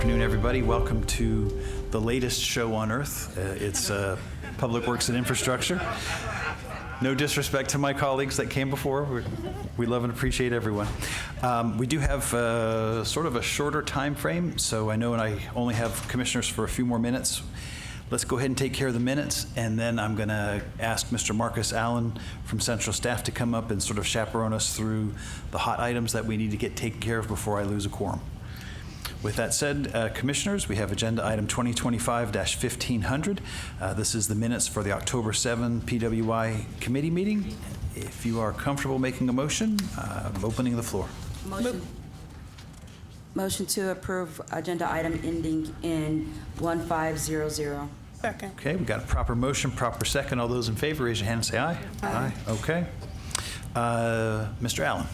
afternoon, everybody. Welcome to the latest show on earth. It's Public Works and Infrastructure. No disrespect to my colleagues that came before. We love and appreciate everyone. We do have sort of a shorter time frame, so I know I only have commissioners for a few more minutes. Let's go ahead and take care of the minutes, and then I'm going to ask Mr. Marcus Allen from Central Staff to come up and sort of chaperone us through the hot items that we need to get taken care of before I lose a quorum. With that said, commissioners, we have agenda item 2025-1500. This is the minutes for the October 7 PWI committee meeting. If you are comfortable making a motion, I'm opening the floor. Motion to approve agenda item ending in 1500. Second. Okay, we got a proper motion, proper second. All those in favor, raise your hand and say aye. Aye. Okay. Mr. Allen.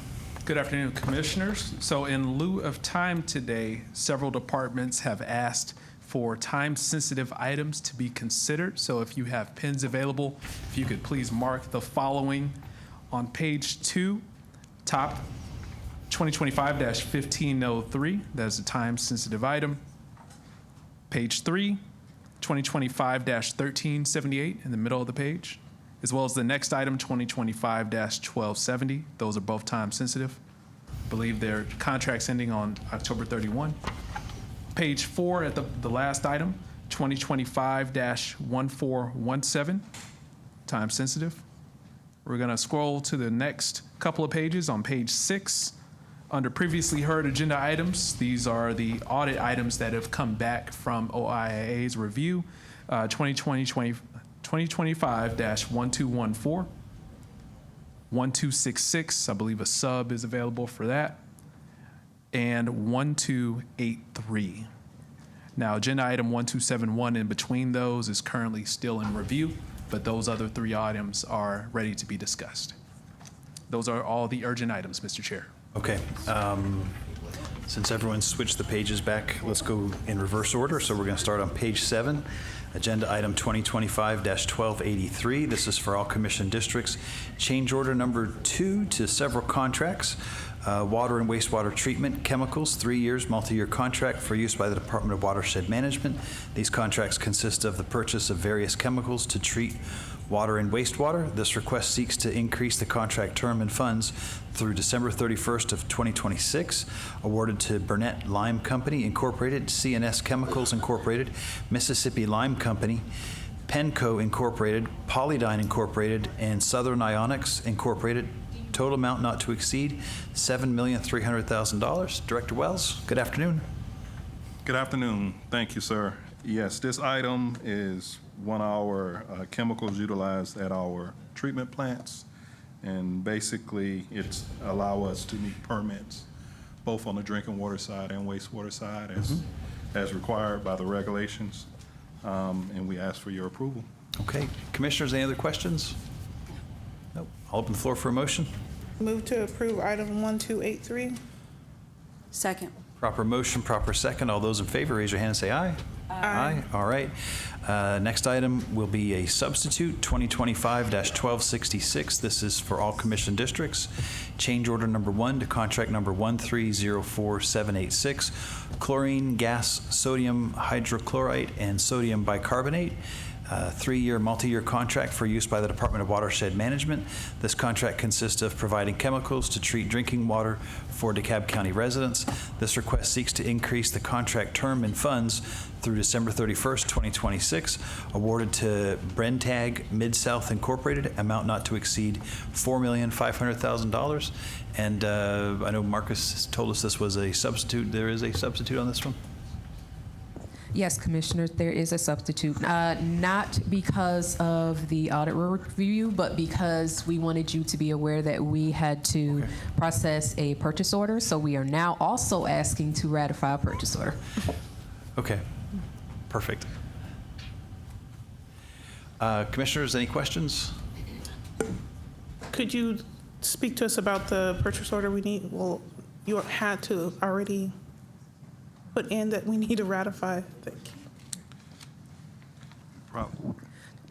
Good afternoon, commissioners. So in lieu of time today, several departments have asked for time-sensitive items to be considered. So if you have pens available, if you could please mark the following on page 2, top 2025-1503. That is a time-sensitive item. Page 3, 2025-1378 in the middle of the page, as well as the next item, 2025-1270. Those are both time sensitive. I believe their contracts ending on October 31. Page 4 at the last item, 2025-1417, time sensitive. We're gonna scroll to the next couple of pages on page 6. Under previously heard agenda items, these are the audit items that have come back from OIA's review, 2025-1214, 1266, I believe a sub is available for that, and 1283. Now, agenda item 1271 in between those is currently still in review, but those other 3 items are ready to be discussed. Those are all the urgent items, Mr. Chair. Okay. Since everyone switched the pages back, let's go in reverse order. So we're going to start on page 7, agenda item 2025-1283. This is for all commission districts. Change order number 2 to several contracts. Water and wastewater treatment chemicals, 3 years, multi-year contract for use by the Department of Watershed Management. These contracts consist of the purchase of various chemicals to treat water and wastewater. This request seeks to increase the contract term and funds through December 31st of 2026. Awarded to Burnett Lime Company Incorporated, CNS Chemicals Incorporated, Mississippi Lime Company, Penco Incorporated, Polydyne Incorporated, and Southern Ionics Incorporated. Total amount not to exceed $7,300,000. Director Wells, good afternoon. Good afternoon. Thank you, sir. Yes, this item is one of our chemicals utilized at our treatment plants, and basically it's allow us to meet permits both on the drinking water side and wastewater side as required by the regulations, and we ask for your approval. Okay, commissioners, any other questions? Nope. I'll open the floor for a motion. Move to approve item 1283. Second. Proper motion, proper second. All those in favor, raise your hand and say aye. Aye. All right. Next item will be a substitute, 2025-1266. This is for all commission districts. Change order number 1 to contract number 1304786, chlorine gas, sodium hydrochloride, and sodium bicarbonate. 3-year multi-year contract for use by the Department of Watershed Management. This contract consists of providing chemicals to treat drinking water for DeKalb County residents. This request seeks to increase the contract term and funds through December 31st, 2026. Awarded to Brentag Mid-South Incorporated, amount not to exceed $4,500,000. And I know Marcus told us this was a substitute. There is a substitute on this one? Yes, Commissioners, there is a substitute, not because of the audit review, but because we wanted you to be aware that we had to process a purchase order. So we are now also asking to ratify a purchase order. Okay, perfect. Commissioners, any questions? Could you speak to us about the purchase order we need? Well, you had to already put in that we need to ratify.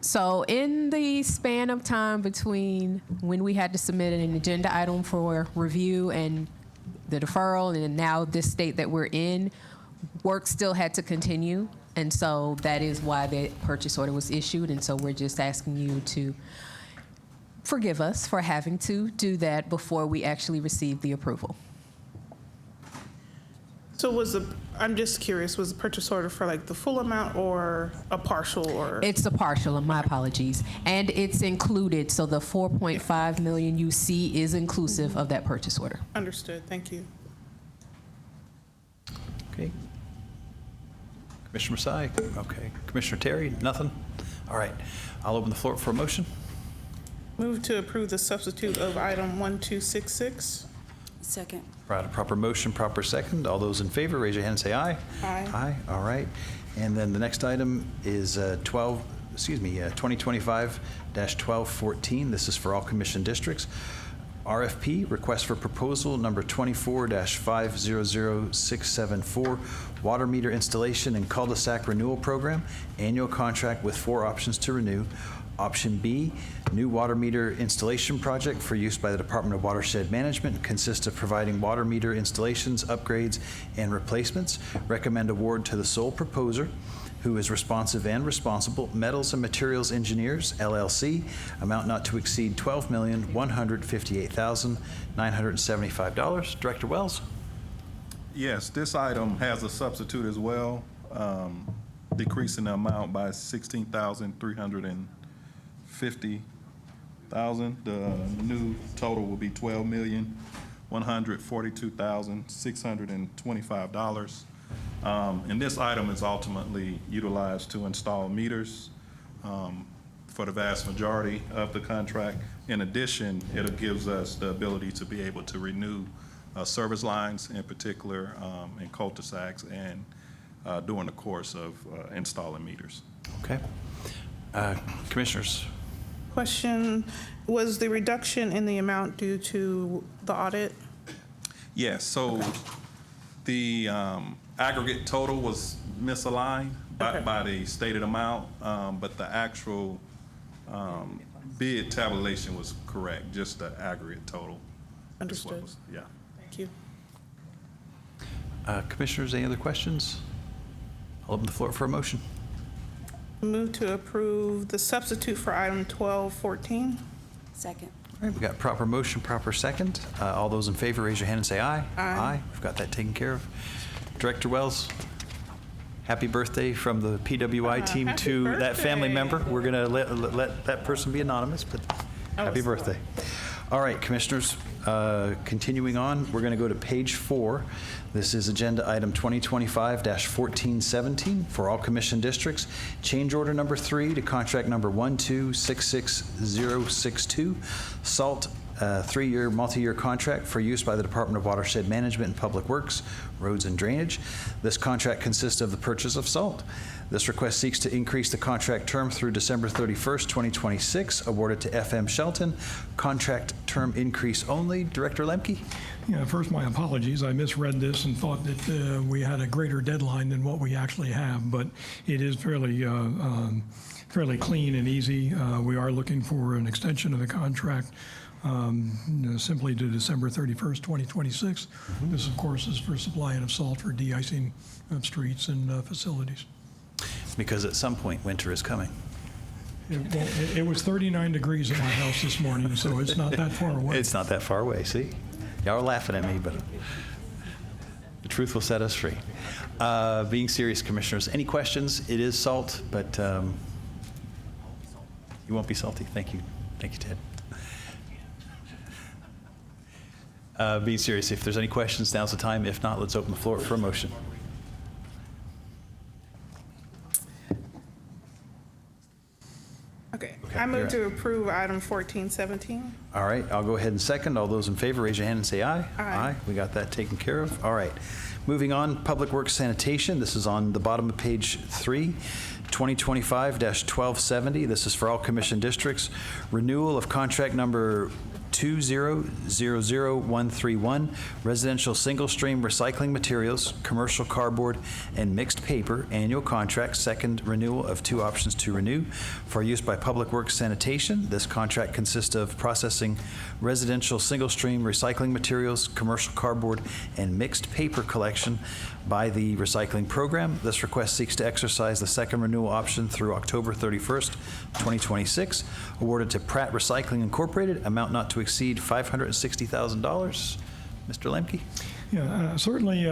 So in the span of time between when we had to submit an agenda item for review and the deferral and now this state that we're in, work still had to continue, and so that is why the purchase order was issued, and so we're just asking you to forgive us for having to do that before we actually receive the approval. So I'm just curious, was the purchase order for like the full amount or a partial or? It's a partial, my apologies, and it's included, so the 4.5 million you see is inclusive of that purchase order. Understood, thank you. Okay. Commissioner Masai? Okay. Commissioner Terry? Nothing? All right. I'll open the floor for a motion. Move to approve the substitute of item 1266. Second. Right, a proper motion, proper second. All those in favor, raise your hand and say aye. Aye. Aye, all right. And then the next item is 2025-1214. This is for all commission districts. RFP, request for proposal number 24-500674, water meter installation and cul-de-sac renewal program, annual contract with 4 options to renew. Option B, new water meter installation project for use by the Department of Watershed Management, consists of providing water meter installations, upgrades, and replacements. Recommend award to the sole proposer, who is responsive and responsible, Metals and Materials Engineers, LLC, amount not to exceed $12,158,975. Director Wells? Yes, this item has a substitute as well, decreasing the amount by $16,350,000. The new total will be $12,142,625. And this item is ultimately utilized to install meters for the vast majority of the contract. In addition, it gives us the ability to be able to renew service lines, in particular in cul-de-sacs and during the course of installing meters. Okay. Commissioners? Question, was the reduction in the amount due to the audit? Yes, so the aggregate total was misaligned by the stated amount, but the actual bid tabulation was correct, just the aggregate total. is what Understood. was- Yeah. Thank you. Commissioners, any other questions? I'll open the floor for a motion. Move to approve the substitute for item 1214. Second. All right, we got proper motion, proper second. All those in favor, raise your hand and say aye. Aye. We've got that taken care of. Director Wells, happy birthday from the PWI team happy to that family birthday. member. We're going to let that person be anonymous, but happy birthday. All right, Commissioners, continuing on, we're going to go to page 4. This is agenda item 2025-1417 for all commission districts. Change order number 3 to contract number 1266062, SALT 3-year multi-year contract for use by the Department of Watershed Management and Public Works, Roads and Drainage. This contract consists of the purchase of salt. This request seeks to increase the contract term through December 31st, 2026, awarded to FM Shelton. Contract term increase only. Director Lemke? Yeah, first, my apologies. I misread this and thought that we had a greater deadline than what we actually have, but it is fairly clean and easy. We are looking for an extension of the contract simply to December 31st, 2026. This, of course, is for supplying of salt for de-icing of streets and facilities. Because at some point, winter is coming. It was 39 degrees at my house this morning, so it's not that far away. It's not that far away, see? Y'all are laughing at me, but the truth will set us free. Being serious, Commissioners, any questions? It is salt, but you won't be salty. Thank you. Thank you, Ted. Being serious, if there's any questions, now's the time. If not, let's open the floor for a motion. Okay. Okay, I you're move right. to approve item 1417. All right, I'll go ahead and second. All those in favor, raise your hand and say aye. Aye. We got that taken care of. All right. Moving on, Public Works Sanitation. This is on the bottom of page 3, 2025-1270. This is for all commission districts. Renewal of contract number 2000131, residential single-stream recycling materials, commercial cardboard, and mixed paper, annual contract, second renewal of 2 options to renew for use by Public Works Sanitation. This contract consists of processing residential single-stream recycling materials, commercial cardboard, and mixed paper collection by the recycling program. This request seeks to exercise the second renewal option through October 31st, 2026. Awarded to Pratt Recycling Incorporated, amount not to exceed $560,000. Mr. Lemke? Yeah, certainly,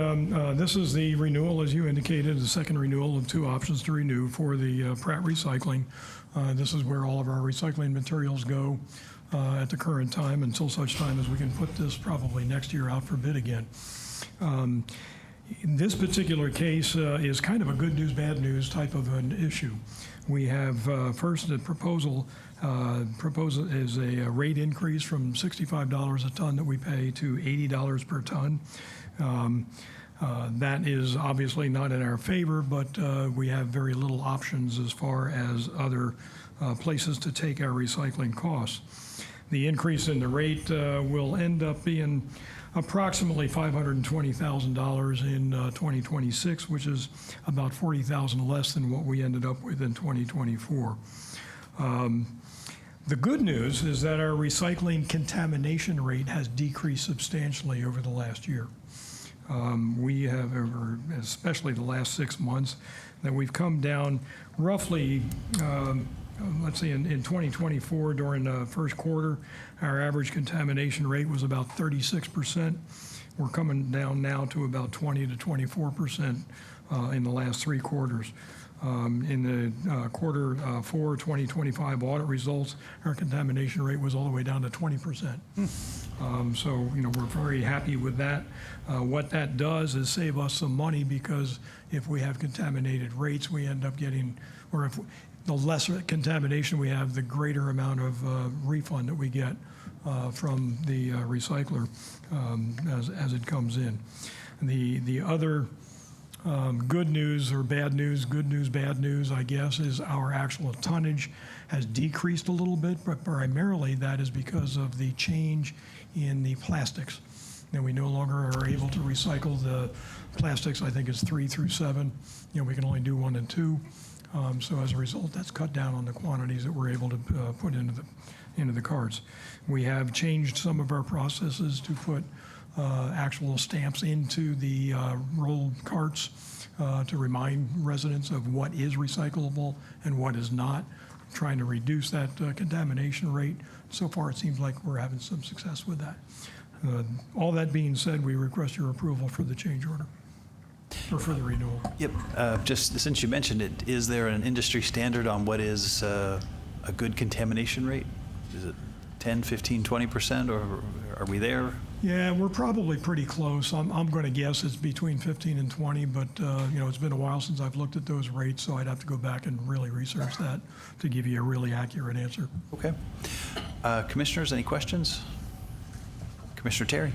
this is the renewal, as you indicated, the second renewal of 2 options to renew for the Pratt Recycling. This is where all of our recycling materials go at the current time until such time as we can put this probably next year out for bid again. This particular case is kind of a good news, bad news type of an issue. We have first the proposal is a rate increase from $65 a ton that we pay to $80 per ton. That is obviously not in our favor, but we have very little options as far as other places to take our recycling costs. The increase in the rate will end up being approximately $520,000 in 2026, which is about $40,000 less than what we ended up with in 2024. The good news is that our recycling contamination rate has decreased substantially over the last year. We have, especially the last 6 months, that we've come down roughly, let's see, in 2024 during the first quarter, our average contamination rate was about 36%. We're coming down now to about 20 to 24% in the last 3 quarters. In the quarter 4 2025 audit results, our contamination rate was all the way down to 20%. So, you know, we're very happy with that. What that does is save us some money, because if we have contaminated rates, we end up getting, or if the lesser contamination we have, the greater amount of refund that we get from the recycler as it comes in. The other good news or bad news, good news, bad news, I guess, is our actual tonnage has decreased a little bit, but primarily that is because of the change in the plastics. And we no longer are able to recycle the plastics. I think it's 3 through 7. You know, we can only do 1 and 2. So as a result, that's cut down on the quantities that we're able to put into the carts. We have changed some of our processes to put actual stamps into the rolled carts to remind residents of what is recyclable and what is not, trying to reduce that contamination rate. So far, it seems like we're having some success with that. All that being said, we request your approval for the change order, or for the renewal. Yep. Just since you mentioned it, is there an industry standard on what is a good contamination rate? Is it 10, 15, 20%, or are we there? Yeah, we're probably pretty close. I'm going to guess it's between 15 and 20, but you know, it's been a while since I've looked at those rates, so I'd have to go back and really research that to give you a really accurate answer. Okay. Commissioners, any questions? Commissioner Terry.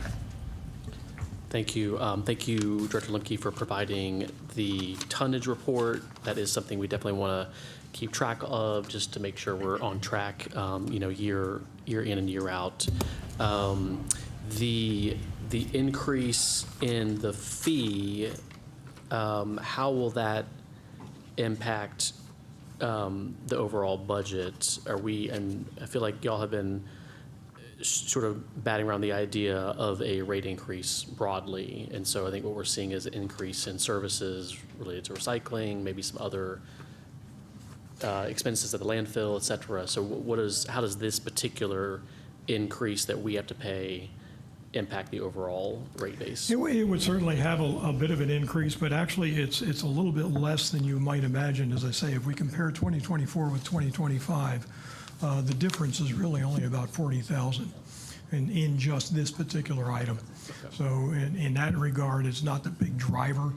Thank you. Thank you, Director Lemke, for providing the tonnage report. That is something we definitely want to keep track of, just to make sure we're on track, you know, year in and year out. The increase in the fee, how will that impact the overall budget? Are we, and I feel like y'all have been sort of batting around the idea of a rate increase broadly, and so I think what we're seeing is an increase in services related to recycling, maybe some other expenses at the landfill, et cetera. So how does this particular increase that we have to pay impact the overall rate base? It would certainly have a bit of an increase, but actually it's a little bit less than you might imagine. As I say, if we compare 2024 with 2025, the difference is really only about $40,000 in just this particular item. Okay. So in that regard, it's not the big driver.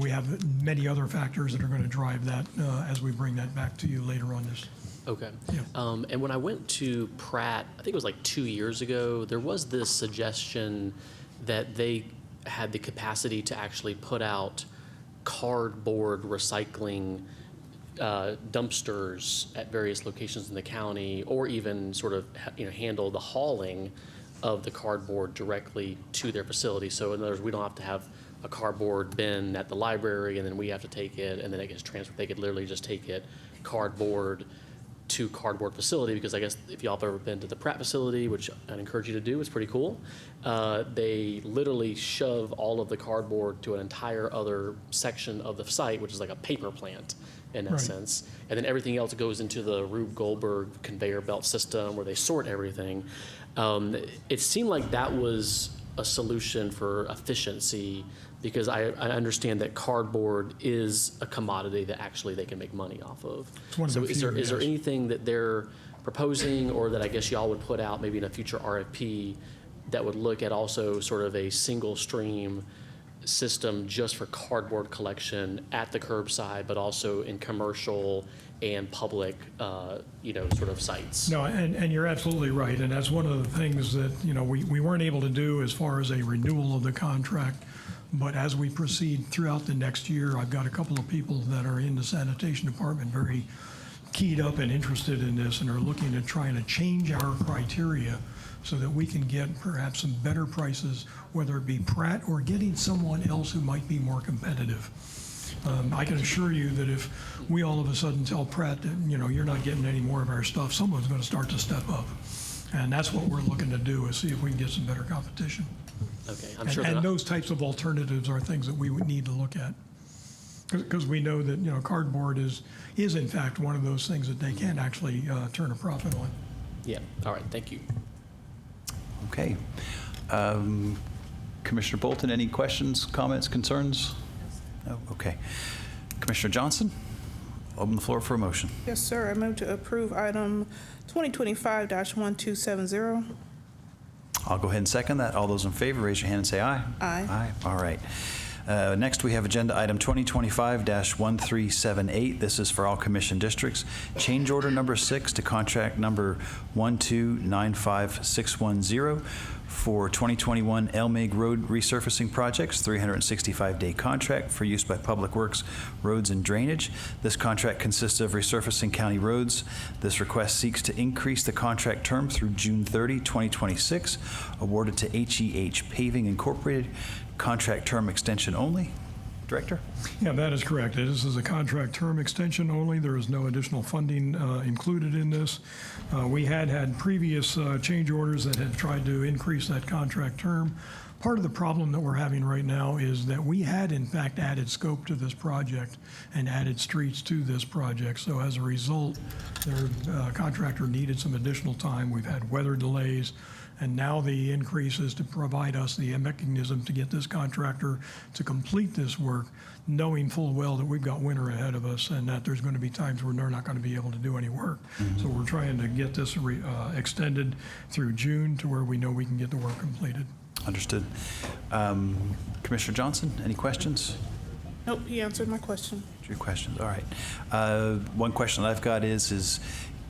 We have many other factors that are going to drive that as we bring that back to you later on this. Okay. Yeah. And when I went to Pratt, I think it was like 2 years ago, there was this suggestion that they had the capacity to actually put out cardboard recycling dumpsters at various locations in the county, or even sort of, handle the hauling of the cardboard directly to their facility. So in other words, we don't have to have a cardboard bin at the library and then we have to take it and then it gets transferred. They could literally just take it cardboard to cardboard facility, because I guess if y'all have ever been to the Pratt facility, which I'd encourage you to do, it's pretty cool. They literally shove all of the cardboard to an entire other section of the site, which is like a paper plant in essence. And then everything else goes into the Rube Goldberg conveyor belt system where they sort everything. It seemed like that was a solution for efficiency, because I understand that cardboard is a commodity that actually they can make money off of. So is there anything that they're proposing, or that I guess y'all would put out maybe in a future RFP, that would look at also sort of a single stream system just for cardboard collection at the curbside, but also in commercial and public, sort of sites? No, and you're absolutely right, and that's one of the things that, we weren't able to do as far as a renewal of the contract. But as we proceed throughout the next year, I've got a couple of people that are in the sanitation department very keyed up and interested in this, and are looking at trying to change our criteria so that we can get perhaps some better prices, whether it be Pratt or getting someone else who might be more competitive. I can assure you that if we all of a sudden tell Pratt that, you're not getting any more of our stuff, someone's going to start to step up. And that's what we're looking to do, is see if we can get some better competition. Okay, I'm sure. And those types of alternatives are things that we would need to look at. Because we know that, cardboard is in fact one of those things that they can actually turn a profit on. Yeah, all right, thank you. Okay. Commissioner Bolton, any questions, comments, concerns? No? Okay. Commissioner Johnson, open the floor for a motion. Yes, sir. I move to approve item 2025-1270. I'll go ahead and second that. All those in favor, raise your hand and say aye. Aye. Aye. All right. Next, we have agenda item 2025-1378. This is for all commission districts. Change order number 6 to contract number 1295610 for 2021 Elmeg Road resurfacing projects, 365-day contract for use by Public Works, Roads and Drainage. This contract consists of resurfacing county roads. This request seeks to increase the contract term through June 30, 2026, awarded to HEH Paving Incorporated. Contract term extension only. Director? Yeah, that is correct. This is a contract term extension only. There is no additional funding included in this. We had previous change orders that have tried to increase that contract term. Part of the problem that we're having right now is that we had, in fact, added scope to this project and added streets to this project. So as a result, their contractor needed some additional time. We've had weather delays. And now the increase is to provide us the mechanism to get this contractor to complete this work, knowing full well that we've got winter ahead of us and that there's going to be times when they're not going to be able to do any work. Mm-hmm. So we're trying to get this extended through June to where we know we can get the work completed. Understood. Commissioner Johnson, any questions? Nope, he answered my question. Your questions, all right. One question that I've got is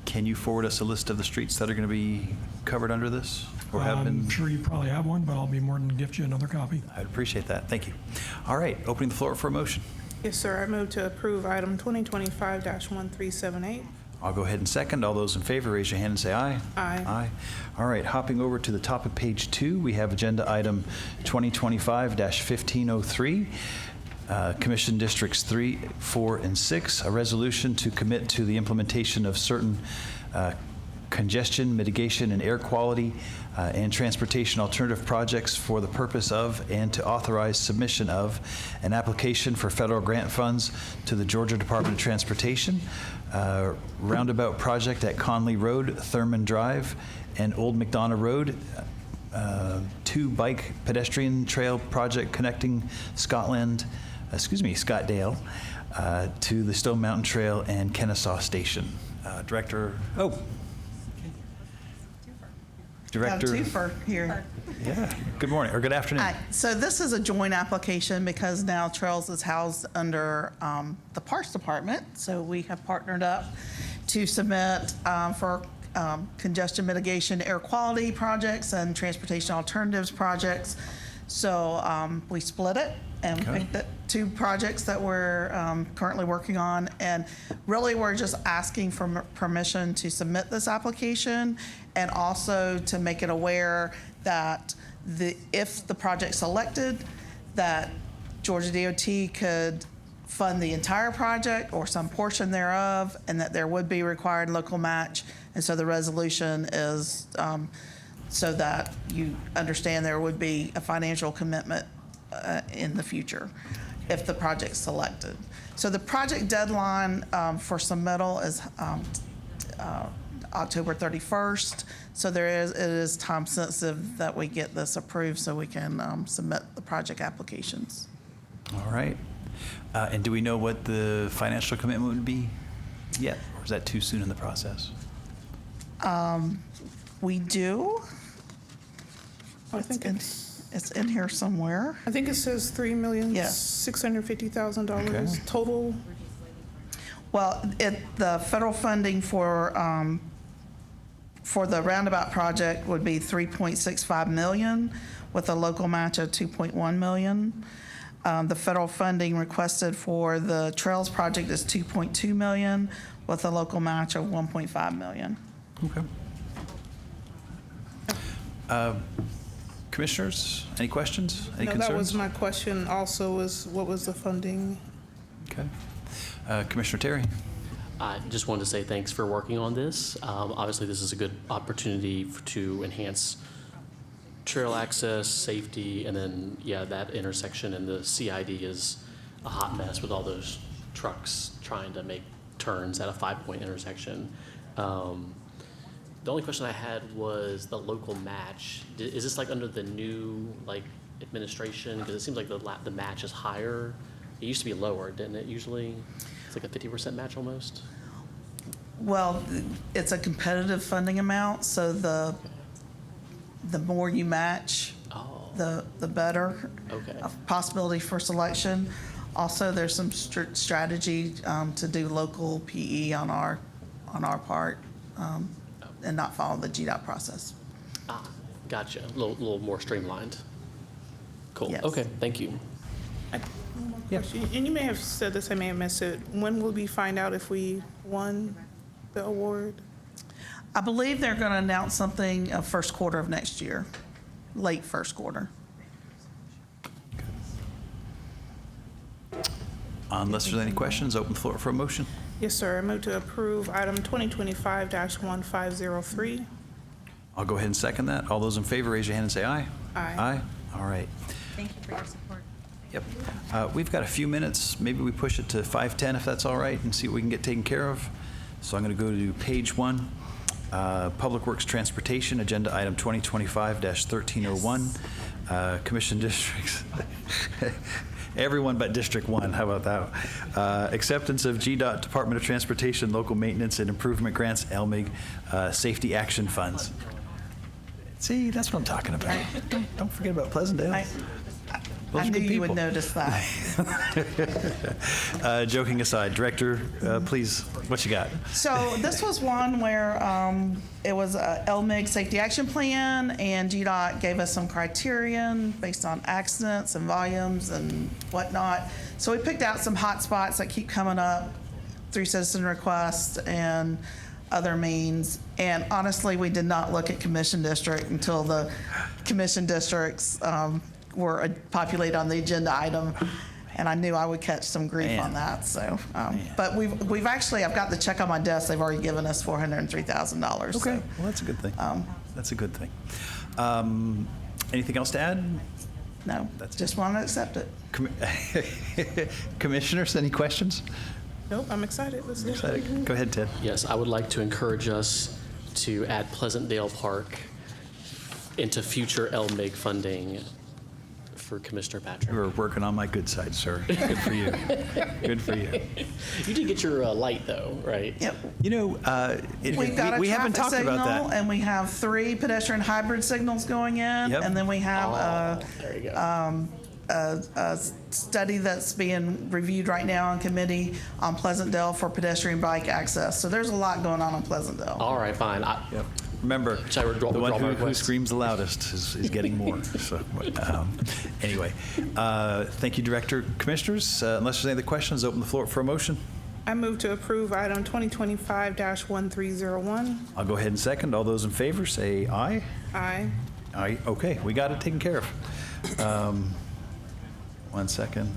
can you forward us a list of the streets that are going to be covered under this? Or have been? I'm sure you probably have one, but I'll be more than gift you another copy. I'd appreciate that. Thank you. All right, opening the floor for a motion. Yes, sir. I move to approve item 2025-1378. I'll go ahead and second. All those in favor, raise your hand and say aye. Aye. Aye. All right, hopping over to the top of page 2, we have agenda item 2025-1503. Commission Districts 3, 4, and 6, a resolution to commit to the implementation of certain congestion mitigation and air quality and transportation alternative projects for the purpose of and to authorize submission of an application for federal grant funds to the Georgia Department of Transportation, roundabout project at Conley Road, Thurman Drive, and Old McDonough Road, 2 bike pedestrian trail project connecting Scottsdale to the Stone Mountain Trail and Kennesaw Station. Director. Twofer here. Yeah. Good morning or good afternoon. So this is a joint application because now Trails is housed under the Parks Department. So we have partnered up to submit for congestion mitigation, air quality projects, and transportation alternatives projects. So we split it and picked it two projects that we're currently working on, and really we're just asking for permission to submit this application, and also to make it aware that if the project's selected, that Georgia DOT could fund the entire project or some portion thereof, and that there would be required local match. And so the resolution is so that you understand there would be a financial commitment in the future if the project's selected. So the project deadline for submittal is October 31st. So it is time sensitive that we get this approved so we can submit the project applications. All right. And do we know what the financial commitment would be yet? Or is that too soon in the process? We do. I think It's in here somewhere. I think it says Yes. $3,650,000 Okay. total. Well, the federal funding for the roundabout project would be $3.65 million with a local match of $2.1 million. The federal funding requested for the trails project is $2.2 million with a local match of $1.5 million. Okay. Commissioners, any questions? Any No, concerns? that was my question also, is what was the funding? Okay. Commissioner Terry? I just wanted to say thanks for working on this. Obviously, this is a good opportunity to enhance trail access, safety, and then, yeah, that intersection and the CID is a hot mess with all those trucks trying to make turns at a 5-point intersection. The only question I had was the local match. Is this like under the new administration? Because it seems like the match is higher. It used to be lower, didn't it? Usually, it's like a 50% match almost. Well, it's a competitive funding amount, so the more you match, the better. Okay. Possibility for selection. Also, there's some strategy to do local PE on our part. And not follow the GDOT process. Gotcha. A little more streamlined. Cool. Yes. Okay. Thank you. Question, and you may have said this, I may have missed it. When will we find out if we won the award? I believe they're going to announce something first quarter of next year, late first quarter. Unless there's any questions, open the floor for a motion. Yes, sir. I move to approve item 2025-1503. I'll go ahead and second that. All those in favor, raise your hand and say aye. Aye. Aye. All right. Thank you for your support. Yep. We've got a few minutes. Maybe we push it to 5:10 if that's all right, and see what we can get taken care of. So I'm going to go to page 1, Public Works Transportation, agenda item 2025-1301, Commission Districts. Everyone but District 1, how about that? Acceptance of GDOT Department of Transportation Local Maintenance and Improvement Grants, LMIG, Safety Action Funds. See, that's what I'm talking about. Don't forget about Pleasantdale. Those I are knew good you would people. notice that. Joking aside, Director, please, what you got? So this was one where it was a LMIG safety action plan, and GDOT gave us some criterion based on accidents and volumes and whatnot. So we picked out some hot spots that keep coming up through citizen requests and other means. And honestly, we did not look at commission district until the commission districts were populated on the agenda item, and I knew I would catch some grief on that. So, but we've actually, I've got the check on my desk. They've already given us $403,000. Okay, well, that's a good thing. That's a good thing. Anything else to add? No, That's just want to accept it. Commissioners, any questions? Nope, I'm excited. Let's do it. Go ahead, Ted. Yes, I would like to encourage us to add Pleasantdale Park into future LMIG funding for Commissioner Patrick. You are working on my good side, sir. Good for you. Good for you. You did get your light though, right? Yep. You know, We've got a we haven't traffic talked signal, about that. and we have 3 pedestrian hybrid signals going in, Yep. and then we have There you go. a study that's being reviewed right now in committee on Pleasantdale for pedestrian bike access. So there's a lot going on Pleasantdale. All right, fine. Remember, Should I withdraw the one my who request? screams the loudest is getting more. So, anyway, thank you, Director. Commissioners, unless there's any other questions, open the floor for a motion. I move to approve item 2025-1301. I'll go ahead and second. All those in favor, say aye. Aye. Aye. Okay, we got it taken care of. 1 second.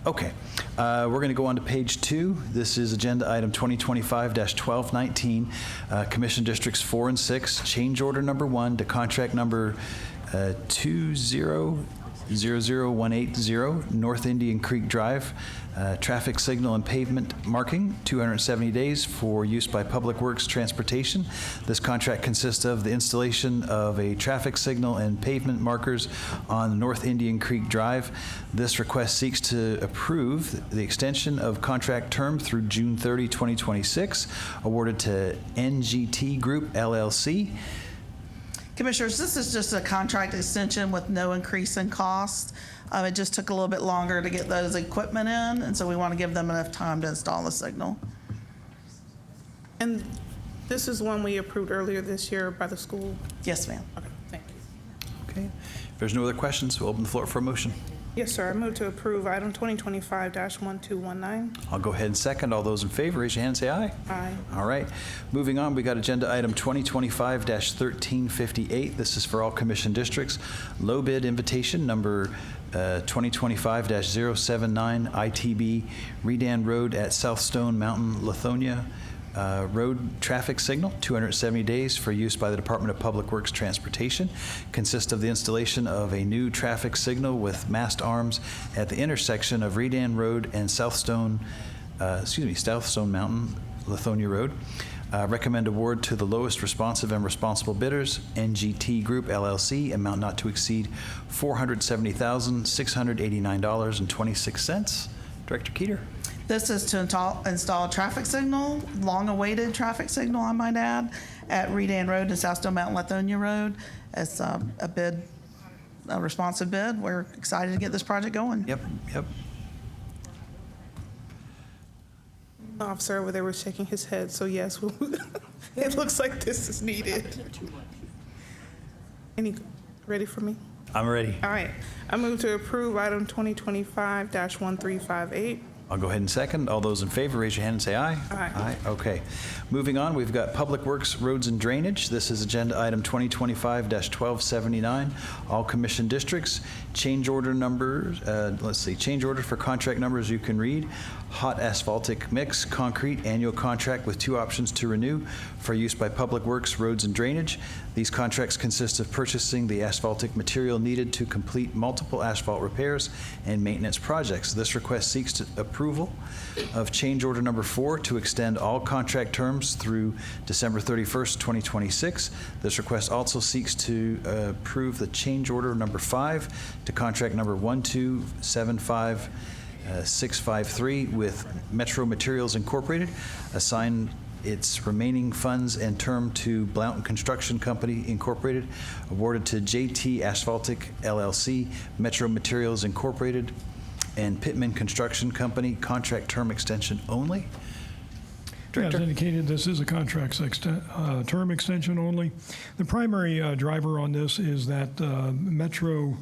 Okay, we're going to go on to page 2. This is agenda item 2025-1219, Commission Districts 4 and 6, change order number 1 to contract number 2000180, North Indian Creek Drive, traffic signal and pavement marking, 270 days for use by Public Works Transportation. This contract consists of the installation of a traffic signal and pavement markers on North Indian Creek Drive. This request seeks to approve the extension of contract term through June 30, 2026, awarded to NGT Group LLC. Commissioners, this is just a contract extension with no increase in cost. It just took a little bit longer to get those equipment in, and so we want to give them enough time to install the signal. And this is one we approved earlier this year by the school. Yes, ma'am. Okay, thank you. Okay, if there's no other questions, we'll open the floor for a motion. Yes, sir. I move to approve item 2025-1219. I'll go ahead and second. All those in favor, raise your hand and say aye. Aye. All right. Moving on, we got agenda item 2025-1358. This is for all commission districts. Low bid invitation number 2025-079 ITB Redan Road at South Stone Mountain, Lithonia. Road traffic signal, 270 days for use by the Department of Public Works Transportation. Consists of the installation of a new traffic signal with mast arms at the intersection of Redan Road and South Stone Mountain, Lithonia Road. Recommend award to the lowest responsive and responsible bidders, NGT Group LLC, amount not to exceed $470,689.26. Director Keeter. This is to install a traffic signal, long-awaited traffic signal, I might add, at Redan Road and South Stone Mountain, Lithonia Road. It's a responsive bid. We're excited to get this project going. Yep. The officer over there was shaking his head, so yes, it looks like this is needed. Ready for me? I'm ready. All right. I move to approve item 2025-1358. I'll go ahead and second. All those in favor, raise your hand and say aye. Aye. Aye. Okay. Moving on, we've got Public Works, Roads and Drainage. This is agenda item 2025-1279. All commission districts. Change order numbers. Change order for contract numbers you can read. Hot asphaltic mix, concrete, annual contract with 2 options to renew for use by Public Works, Roads and Drainage. These contracts consist of purchasing the asphaltic material needed to complete multiple asphalt repairs and maintenance projects. This request seeks approval of change order number 4 to extend all contract terms through December 31st, 2026. This request also seeks to approve the change order number 5 to contract number 1275653 with Metro Materials Incorporated, assign its remaining funds and term to Blount Construction Company Incorporated, awarded to JT Asphaltic LLC, Metro Materials Incorporated, and Pittman Construction Company, contract term extension only. Director? As indicated, this is a contract term extension only. The primary driver on this is that Metro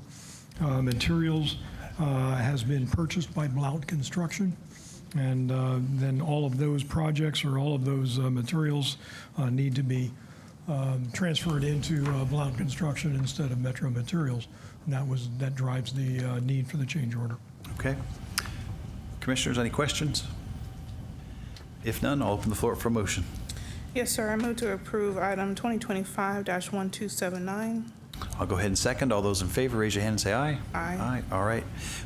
Materials has been purchased by Blount Construction, and then all of those projects or all of those materials need to be transferred into Blount Construction instead of Metro Materials. And that drives the need for the change order. Okay. Commissioners, any questions? If none, I'll open the floor for a motion. Yes, sir. I move to approve item 2025-1279. I'll go ahead and second. All those in favor, raise your hand and say aye. Aye. Aye. All right.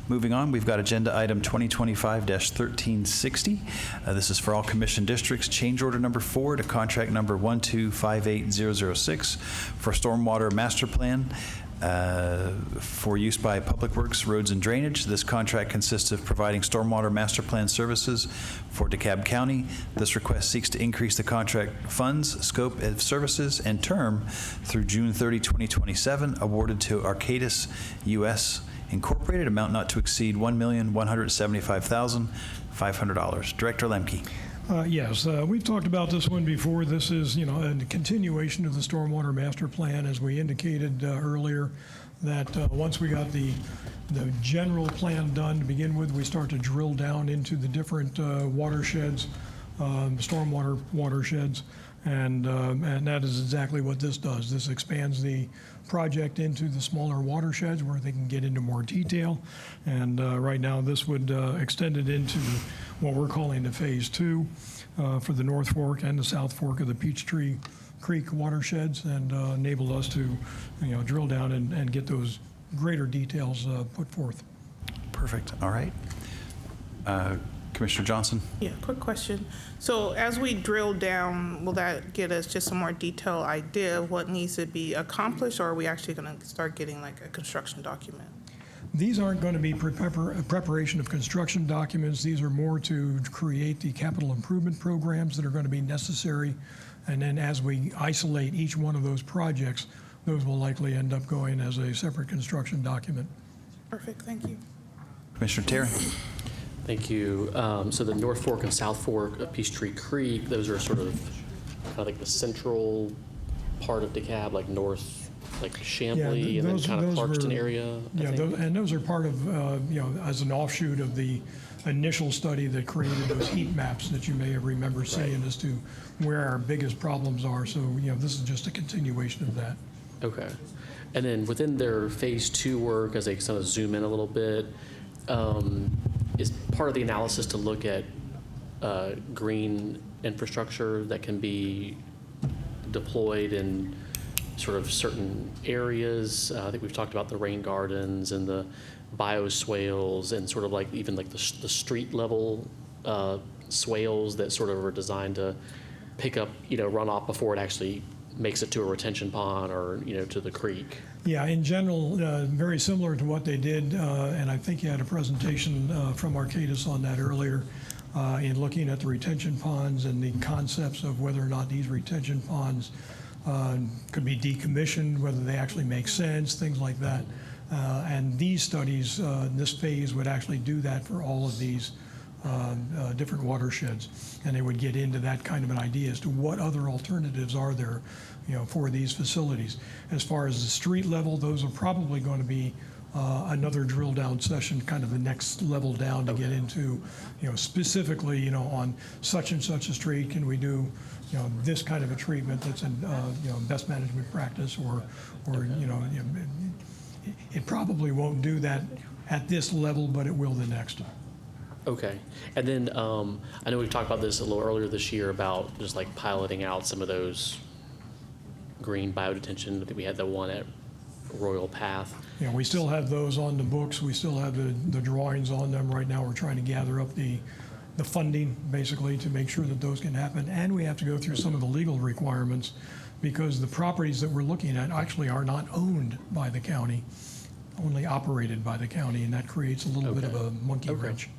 Moving on, we've got agenda item 2025-1360. This is for all commission districts. Change order number 4 to contract number 1258006 for stormwater master plan for use by Public Works, Roads and Drainage. This contract consists of providing stormwater master plan services for DeKalb County. This request seeks to increase the contract funds, scope of services, and term through June 30, 2027, awarded to Arcadis U.S. Incorporated, amount not to exceed $1,175,500. Director Lemke. Yes, we've talked about this one before. This is, a continuation of the Stormwater Master Plan, as we indicated earlier, that once we got the general plan done to begin with, we start to drill down into the different watersheds, stormwater watersheds, and that is exactly what this does. This expands the project into the smaller watersheds where they can get into more detail. And right now, this would extend it into what we're calling the Phase 2 for the North Fork and the South Fork of the Peachtree Creek watersheds, and enable us to, drill down and get those greater details put forth. Perfect. All right. Commissioner Johnson? Yeah, quick question. So as we drill down, will that get us just a more detailed idea of what needs to be accomplished, or are we actually going to start getting like a construction document? These aren't going to be preparation of construction documents. These are more to create the capital improvement programs that are going to be necessary. And then as we isolate each one of those projects, those will likely end up going as a separate construction document. Perfect, thank you. Commissioner Terry? Thank you. So the North Fork and South Fork of Peachtree Creek, those are sort of kind of like the central part of DeKalb, like north, like Chamblee, and then kind of Clarkston area. Yeah, and those are part of, as an offshoot of the initial study that created those heat maps that you may have remember seeing as to where our biggest problems are. So, this is just a continuation of that. Okay. And then within their Phase 2 work, as they kind of zoom in a little bit, is part of the analysis to look at green infrastructure that can be deployed in sort of certain areas. I think we've talked about the rain gardens and the bioswales, and sort of like even like the street level swales that sort of are designed to pick up, runoff before it actually makes it to a retention pond or, to the creek. Yeah, in general, very similar to what they did, and I think you had a presentation from Arcadis on that earlier, in looking at the retention ponds and the concepts of whether or not these retention ponds could be decommissioned, whether they actually make sense, things like that. And these studies, this phase would actually do that for all of these different watersheds, and they would get into that kind of an idea as to what other alternatives are there, for these facilities. As far as the street level, those are probably going to be another drill down session, kind of the next level down to get into, specifically, on such and such a street, can we do, this kind of a treatment that's in, best management practice, or it probably won't do that at this level, but it will the next. Okay. And then I know we've talked about this a little earlier this year about just like piloting out some of those green biodetention. I think we had the one at Royal Path. Yeah, we still have those on the books. We still have the drawings on them. Right now, we're trying to gather up the funding, basically, to make sure that those can happen. And we have to go through some of the legal requirements, because the properties that we're looking at actually are not owned by the county, only operated by the county, and that creates a little bit of a monkey wrench.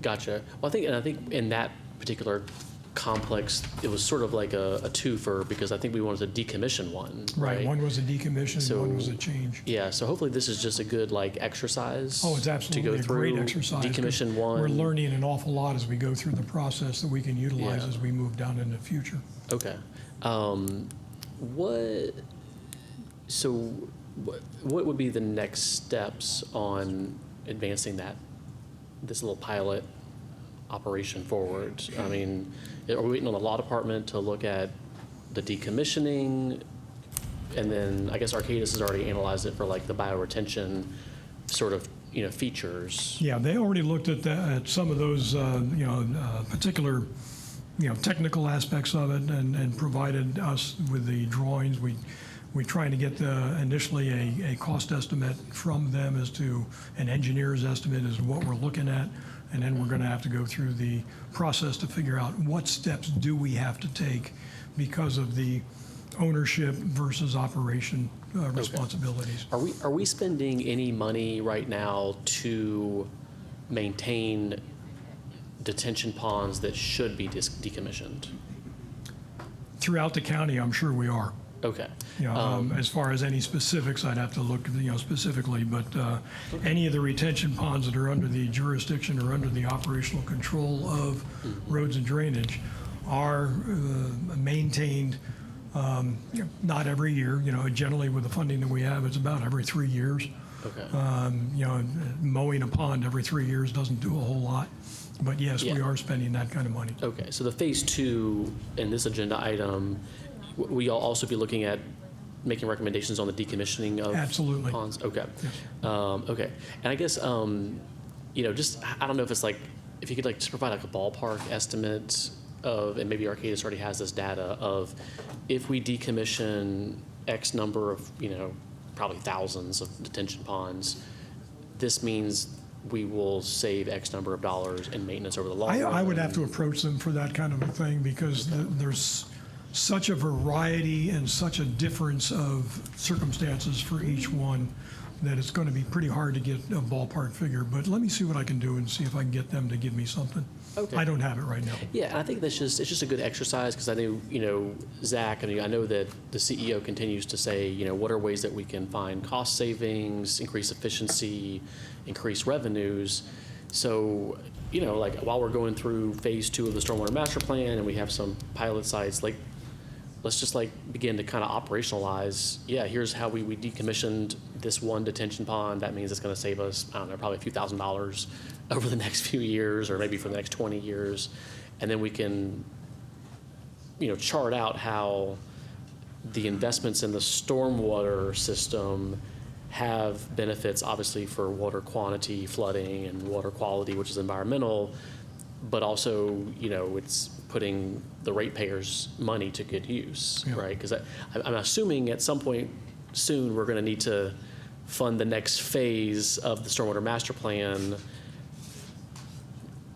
Gotcha. Well, I think in that particular complex, it was sort of like a twofer, because I think we wanted to decommission one. Right. One was a decommission, So- one was a change. Yeah. So hopefully this is just a good exercise. Oh, it's absolutely to go a through, great exercise. 'Cause decommission one. We're learning an awful lot as we go through the process that we can utilize Yeah. as we move down in the future. Okay. What would be the next steps on advancing this little pilot operation forward? I mean, are we waiting on the law department to look at the decommissioning? And then I guess Arcadis has already analyzed it for like the bioretention sort of, features. Yeah, they already looked at some of those, particular, technical aspects of it, and provided us with the drawings. We tried to get initially a cost estimate from them as to an engineer's estimate as to what we're looking at, and then we're going to have to go through the process to figure out what steps do we have to take because of the ownership versus operation responsibilities. Are we spending any money right now to maintain detention ponds that should be decommissioned? Throughout the county, I'm sure we are. Okay. You know, as far as any specifics, I'd have to look, specifically, but any of the retention ponds that are under the jurisdiction or under the operational control of roads and drainage are maintained, not every year. Generally with the funding that we have, it's about every 3 years. Okay. Mowing a pond every 3 years doesn't do a whole lot, but yes, we are spending that kind of money. Okay, so the phase 2 in this agenda item, we'll also be looking at making recommendations on the decommissioning of Absolutely. ponds? Okay. Yes. Okay. And I guess, just, I don't know if it's like, if you could just provide like a ballpark estimate of, and maybe Arcadis already has this data of, if we decommission X number of, probably thousands of detention ponds, this means we will save X number of dollars in maintenance over the long run. I would have to approach them for that kind of a thing because there's such a variety and such a difference of circumstances for each one that it's going to be pretty hard to get a ballpark figure. But let me see what I can do and see if I can get them to give me something. Okay. I don't have it right now. Yeah, and I think it's just a good exercise because I know, Zach, I know that the CEO continues to say, what are ways that we can find cost savings, increase efficiency, increase revenues. So, like while we're going through phase 2 of the Stormwater Master Plan and we have some pilot sites, like let's just begin to kind of operationalize, here's how we decommissioned this one detention pond. That means it's going to save us, I don't know, probably a few $1,000s over the next few years or maybe for the next 20 years. And then we can, chart out how the investments in the stormwater system have benefits, obviously, for water quantity, flooding, and water quality, which is environmental, but also, it's putting the ratepayers' money to good use, right? Because I'm assuming at some point soon we're going to need to fund the next phase of the Stormwater Master Plan,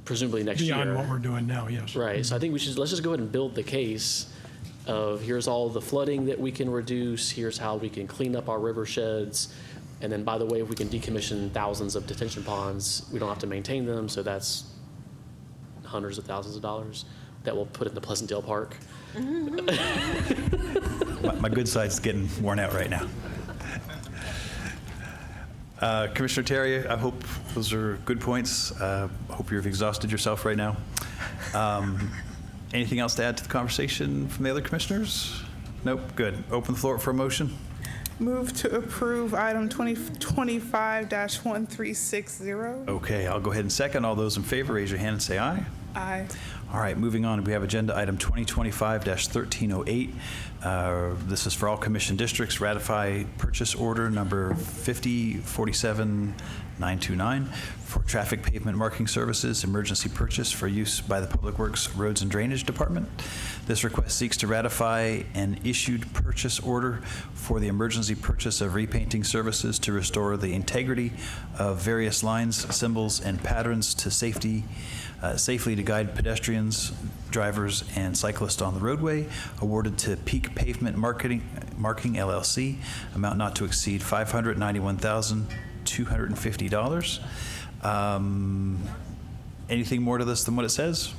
presumably next year. Beyond what we're doing now, yes. Right. So I think let's just go ahead and build the case of here's all the flooding that we can reduce, here's how we can clean up our river sheds, and then, by the way, if we can decommission thousands of detention ponds, we don't have to maintain them, so that's hundreds of thousands of dollars that we'll put in the Pleasantdale Park. My good side's getting worn out right now. Commissioner Terry, I hope those are good points. I hope you've exhausted yourself right now. Anything else to add to the conversation from the other commissioners? Nope, good. Open the floor for a motion. Move to approve item 2025-1360. Okay, I'll go ahead and second. All those in favor, raise your hand and say aye. Aye. All right, moving on, we have agenda item 2025-1308. This is for all commission districts. Ratify purchase order number 5047929 for traffic pavement marking services, emergency purchase for use by the Public Works Roads and Drainage Department. This request seeks to ratify an issued purchase order for the emergency purchase of repainting services to restore the integrity of various lines, symbols, and patterns to safely to guide pedestrians, drivers, and cyclists on the roadway, awarded to Peak Pavement Marking LLC, amount not to exceed $591,250. Anything more to this than what it says?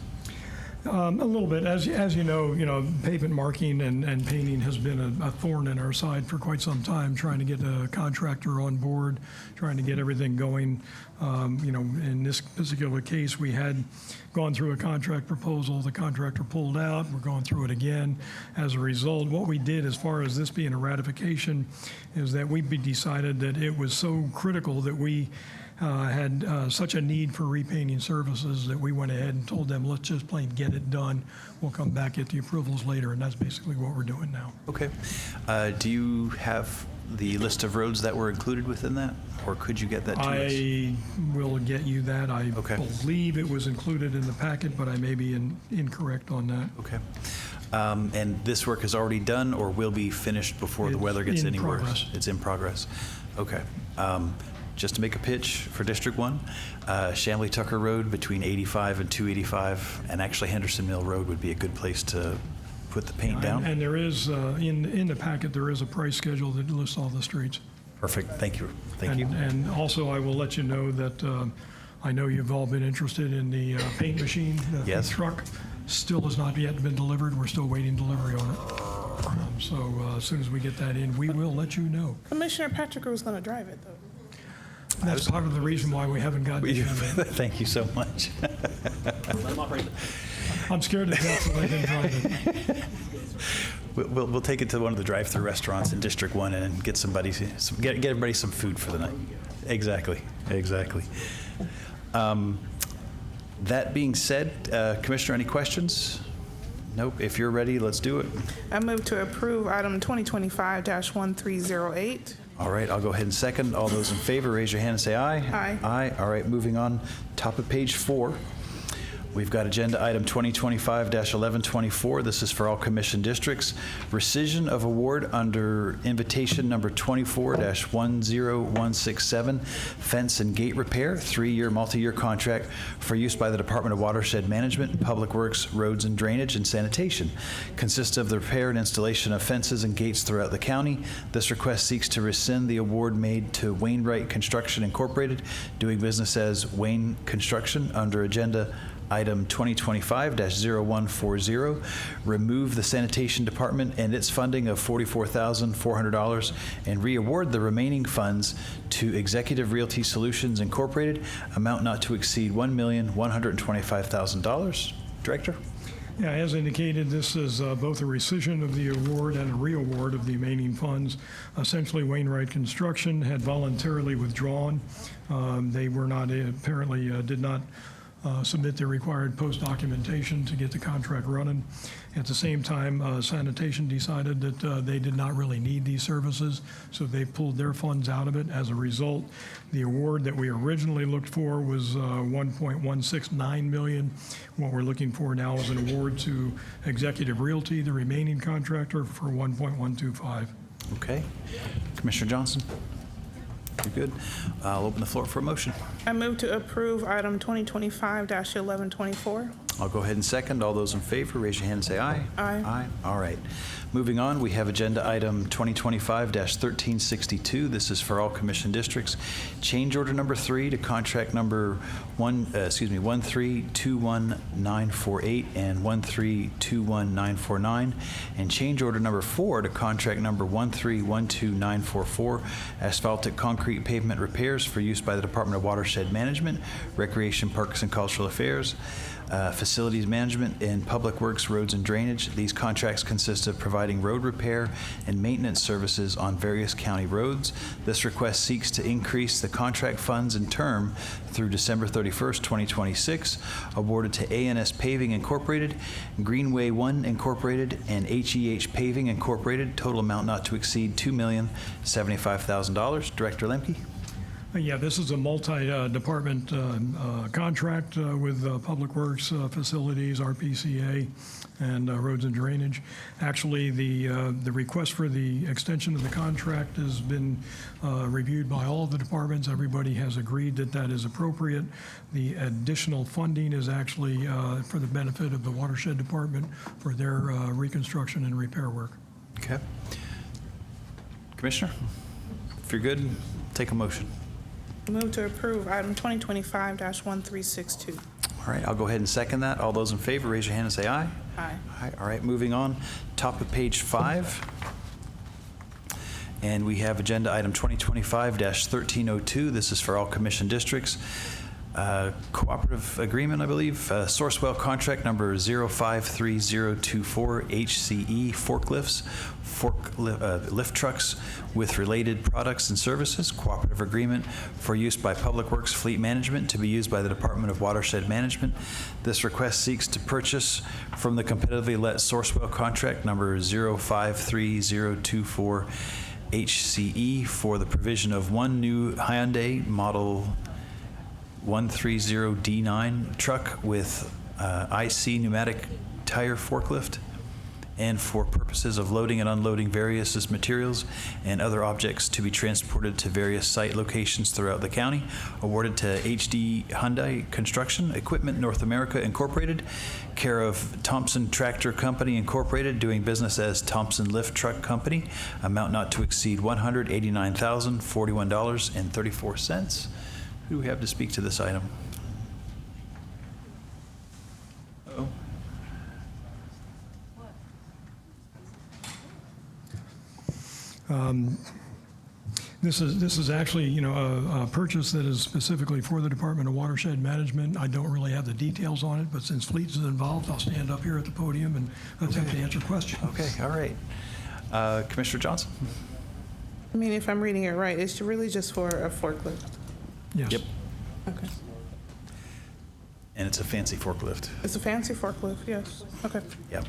A little bit. As you know, pavement marking and painting has been a thorn in our side for quite some time, trying to get a contractor on board, trying to get everything going. In this particular case, we had gone through a contract proposal. The contractor pulled out. We're going through it again. As a result, what we did as far as this being a ratification is that we decided that it was so critical that we had such a need for repainting services that we went ahead and told them, let's just plain get it done. We'll come back, get the approvals later, and that's basically what we're doing now. Okay. Do you have the list of roads that were included within that, or could you get that to us? I will get you that. I Okay. believe it was included in the packet, but I may be incorrect on that. Okay. And this work is already done or will be finished before the weather gets any worse? Progress. It's in progress. Okay. Just to make a pitch for District 1, Shamley Tucker Road between 85 and 285, and actually Henderson Mill Road would be a good place to put the paint down. And there is, in the packet, there is a price schedule that lists all the streets. Perfect. Thank you. Thank you. And also, I will let you know that I know you've all been interested in the paint machine. The Yes. truck still has not yet been delivered. We're still waiting delivery on it. So as soon as we get that in, we will let you know. Commissioner Patrick was going to drive it, though. That's part of the reason why we haven't gotten it yet. Thank you so much. I'm scared to death to let him drive it. We'll take it to one of the drive-through restaurants in District 1 and get get everybody some food for the night. Exactly. That being said, Commissioner, any questions? Nope. If you're ready, let's do it. I move to approve item 2025-1308. All right, I'll go ahead and second. All those in favor, raise your hand and say aye. Aye. Aye. All right, moving on. Top of page 4. We've got agenda item 2025-1124. This is for all commission districts. Rescission of award under invitation number 24-10167, fence and gate repair, 3-year multi-year contract for use by the Department of Watershed Management, Public Works, Roads and Drainage, and Sanitation. Consists of the repair and installation of fences and gates throughout the county. This request seeks to rescind the award made to Wainwright Construction Incorporated, doing business as Wayne Construction, under agenda item 2025-0140, remove the sanitation department and its funding of $44,400 and re-award the remaining funds to Executive Realty Solutions Incorporated, amount not to exceed $1,125,000. Director? Yeah, as indicated, this is both a rescission of the award and a re-award of the remaining funds. Essentially, Wainwright Construction had voluntarily withdrawn. They were not, apparently did not submit the required post-documentation to get the contract running. At the same time, sanitation decided that they did not really need these services, so they pulled their funds out of it. As a result, the award that we originally looked for was $1.169 million. What we're looking for now is an award to Executive Realty, the remaining contractor, for $1.125. Okay. Commissioner Johnson? You're good. I'll open the floor for a motion. I move to approve item 2025-1124. I'll go ahead and second. All those in favor, raise your hand and say aye. Aye. Aye. All right. Moving on, we have agenda item 2025-1362. This is for all commission districts. Change order number 3 to contract number 1321948 and 1321949, and change order number 4 to contract number 1312944, asphaltic concrete pavement repairs for use by the Department of Watershed Management, Recreation, Parks and Cultural Affairs, Facilities Management, and Public Works, Roads and Drainage. These contracts consist of providing road repair and maintenance services on various county roads. This request seeks to increase the contract funds and term through December 31st, 2026, awarded to A&S Paving Incorporated, Greenway One Incorporated, and HEH Paving Incorporated. Total amount not to exceed $2,075,000. Director Lemke? Yeah, this is a multi-department contract with Public Works, Facilities, RPCA, and Roads and Drainage. Actually, the request for the extension of the contract has been reviewed by all of the departments. Everybody has agreed that that is appropriate. The additional funding is actually for the benefit of the Watershed Department for their reconstruction and repair work. Okay. Commissioner, if you're good, take a motion. Move to approve item 2025-1362. All right, I'll go ahead and second that. All those in favor, raise your hand and say aye. Aye. Aye. All right, moving on. Top of page 5. And we have agenda item 2025-1302. This is for all commission districts. Cooperative agreement, I believe. Sourcewell contract number 053024 HCE forklifts, lift trucks with related products and services. Cooperative agreement for use by Public Works Fleet Management to be used by the Department of Watershed Management. This request seeks to purchase from the competitively let Sourcewell contract number 053024 HCE for the provision of one new Hyundai model 130D9 truck with IC pneumatic tire forklift, and for purposes of loading and unloading various materials and other objects to be transported to various site locations throughout the county. Awarded to HD Hyundai Construction Equipment North America Incorporated, care of Thompson Tractor Company Incorporated, doing business as Thompson Lift Truck Company. Amount not to exceed $189,041.34. Who do we have to speak to this item? Uh-oh. This is actually, you know, a purchase that is specifically for the Department of Watershed Management. I don't really have the details on it, but since Fleets is involved, I'll stand up here at the podium and attempt to answer questions. Okay, all right. Commissioner Johnson? I mean, if I'm reading it right, it's really just for a forklift. Yes. Yep. Okay. And it's a fancy forklift. It's a fancy forklift, yes. Okay. Yep.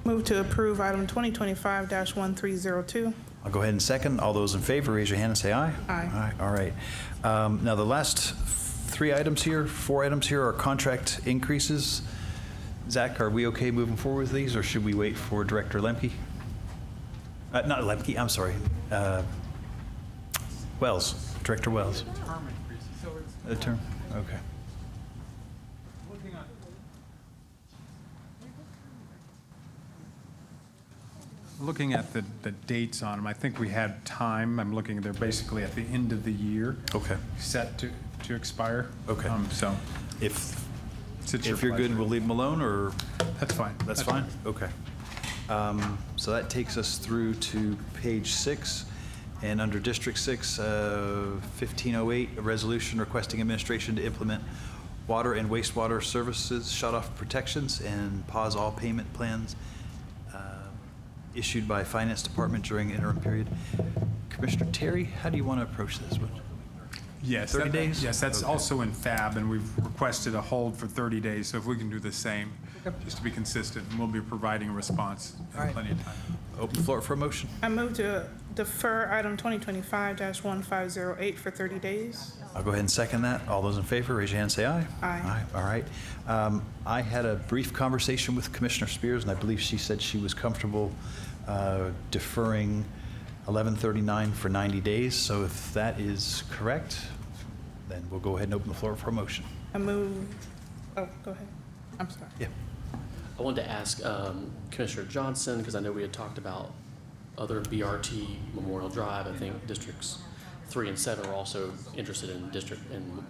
Move to approve item 2025-1302. I'll go ahead and second. All those in favor, raise your hand and say aye. Aye. All right. Now, the last four items here are contract increases. Zach, are we okay moving forward with these, or should we wait for Director Lemke? Not Lemke, I'm sorry. Wells, Director Wells. The term, okay. Looking at the dates on them, I think we had time. I'm looking, they're basically at the end of the year. Okay. Set to expire. Okay. So If it's your you're good, pleasure. we'll leave them alone, or? That's fine. That's fine? Okay. So that takes us through to page 6, and under District 6, 1508, a resolution requesting administration to implement water and wastewater services shut-off protections and pause all payment plans issued by Finance Department during interim period. Commissioner Terry, how do you want to approach this one? Yes. 30 days? Yes, that's Okay. also in FAB, and we've requested a hold for 30 days. So if we can do the same, just to be consistent, and we'll be providing a response All in right. plenty of time. Open the floor for a motion. I move to defer item 2025-1508 for 30 days. I'll go ahead and second that. All those in favor, raise your hand and say aye. Aye. All right. I had a brief conversation with Commissioner Spears, and I believe she said she was comfortable deferring 1139 for 90 days. So if that is correct, then we'll go ahead and open the floor for a motion. I move, oh, go ahead. I'm sorry. Yeah. I wanted to ask Commissioner Johnson, because I know we had talked about other BRT Memorial Drive. I think districts 3 and 7 are also interested in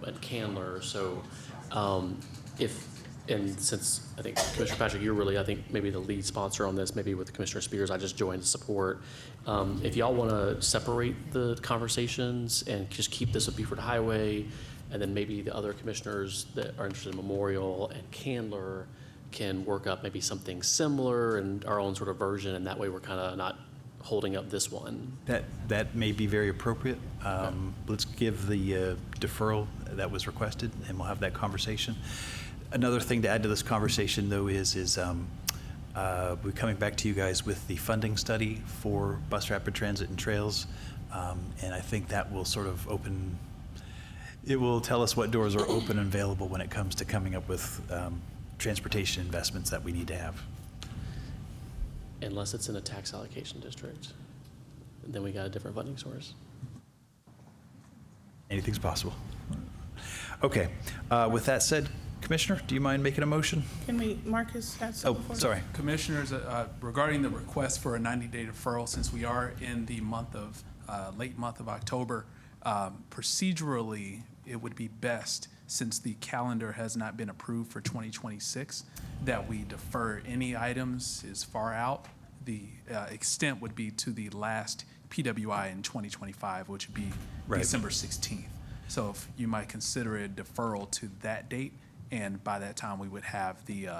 at Candler. So since I think Commissioner Patrick, you're really, I think, maybe the lead sponsor on this, maybe with Commissioner Spears, I just joined to support. If y'all want to separate the conversations and just keep this a Beaufort Highway, and then maybe the other commissioners that are interested in Memorial and Candler can work up maybe something similar and our own sort of version, and that way we're kind of not holding up this one. That may be very appropriate. Let's give the deferral that was requested, and we'll have that conversation. Another thing to add to this conversation, though, is we're coming back to you guys with the funding study for bus rapid transit and trails, and I think that will sort of it will tell us what doors are open and available when it comes to coming up with transportation investments that we need to have. Unless it's in a tax allocation district, then we got a different funding source. Anything's possible. Okay. With that said, Commissioner, do you mind making a motion? Can we, Marcus, add Oh, something for sorry. Commissioners, regarding the request for a 90-day deferral, since we are in the late month of October, procedurally, it would be best, since the calendar has not been approved for 2026, that we defer any items as far out. The extent would be to the last PWI in 2025, which would be Right. December 16th. So if you might consider a deferral to that date, and by that time, we would have the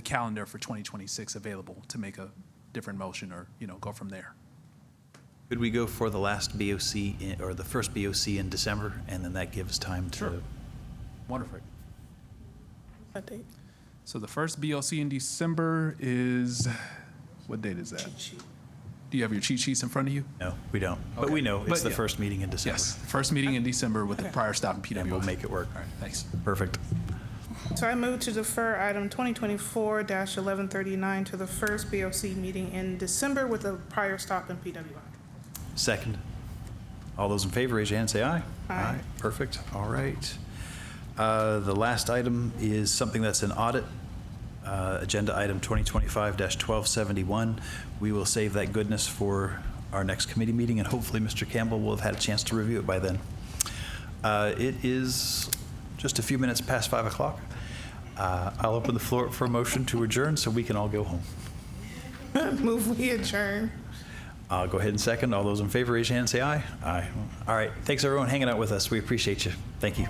calendar for 2026 available to make a different motion or, go from there. Could we go for the last BOC or the first BOC in December, and then that gives time to? Sure. Wonderful. that date? So the first BOC in December is, what date is that? Do you have your cheat sheets in front of you? No, we don't. But Okay. we know it's But the yeah. first meeting in December. Yes, first meeting in December with the prior stop in PWI. And we'll make it work. All right, thanks. Perfect. So I move to defer item 2024-1139 to the first BOC meeting in December with a prior stop in PWI. Second. All those in favor, raise your hand and say aye. Aye. Perfect. All right. The last item is something that's an audit. Agenda item 2025-1271. We will save that goodness for our next committee meeting, and hopefully Mr. Campbell will have had a chance to review it by then. It is just a few minutes past 5 o'clock. I'll open the floor for a motion to adjourn so we can all go home. Move we adjourn. I'll go ahead and second. All those in favor, raise your hand and say aye. Aye. All right. Thanks, everyone, hanging out with us. We appreciate you. Thank you.